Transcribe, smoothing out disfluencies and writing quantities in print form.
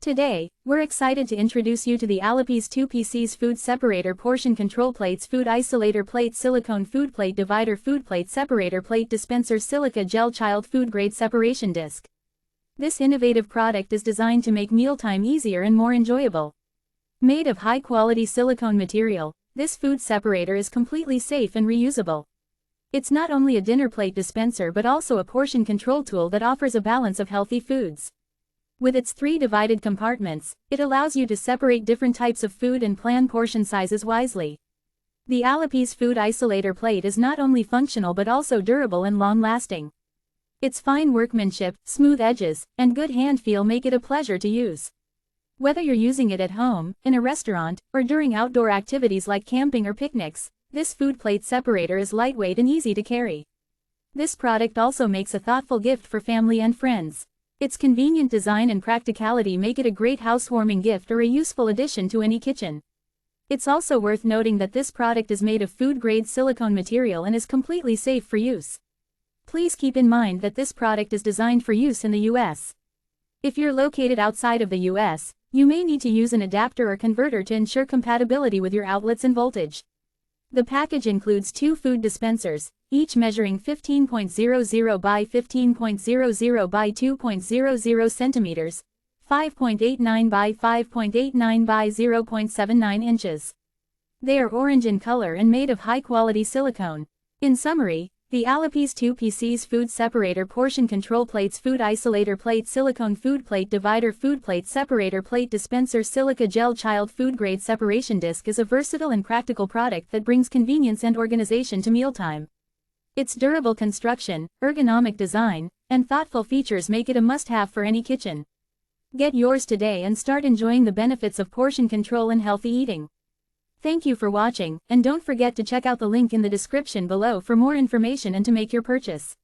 Today, we're excited to introduce you to the Alipis 2PC's Food Separator Portion Control Plates, Food Isolator Plate, Silicone Food Plate Divider, Food Plate Separator Plate Dispenser, Silica Gel Child Food Grade Separation Disc. This innovative product is designed to make mealtime easier and more enjoyable. Made of high-quality silicone material, this food separator is completely safe and reusable. It's not only a dinner plate dispenser but also a portion control tool that offers a balance of healthy foods. With its 3 divided compartments, it allows you to separate different types of food and plan portion sizes wisely. The Alipis Food Isolator Plate is not only functional but also durable and long-lasting. Its fine workmanship, smooth edges, and good hand feel make it a pleasure to use. Whether you're using it at home, in a restaurant, or during outdoor activities like camping or picnics, this food plate separator is lightweight and easy to carry. This product also makes a thoughtful gift for family and friends. Its convenient design and practicality make it a great housewarming gift or a useful addition to any kitchen. It's also worth noting that this product is made of food-grade silicone material and is completely safe for use. Please keep in mind that this product is designed for use in the US. If you're located outside of the US, you may need to use an adapter or converter to ensure compatibility with your outlets and voltage. The package includes 2 food dispensers, each measuring 15.00 by 15.00 by 2.00 centimeters, 5.89 by 5.89 by 0.79 inches. They are orange in color and made of high-quality silicone. In summary, the Alipis 2PC's Food Separator Portion Control Plates, Food Isolator Plate, Silicone Food Plate Divider, Food Plate Separator Plate Dispenser, Silica Gel Child Food Grade Separation Disc is a versatile and practical product that brings convenience and organization to mealtime. Its durable construction, ergonomic design, and thoughtful features make it a must-have for any kitchen. Get yours today and start enjoying the benefits of portion control and healthy eating. Thank you for watching, and don't forget to check out the link in the description below for more information and to make your purchase.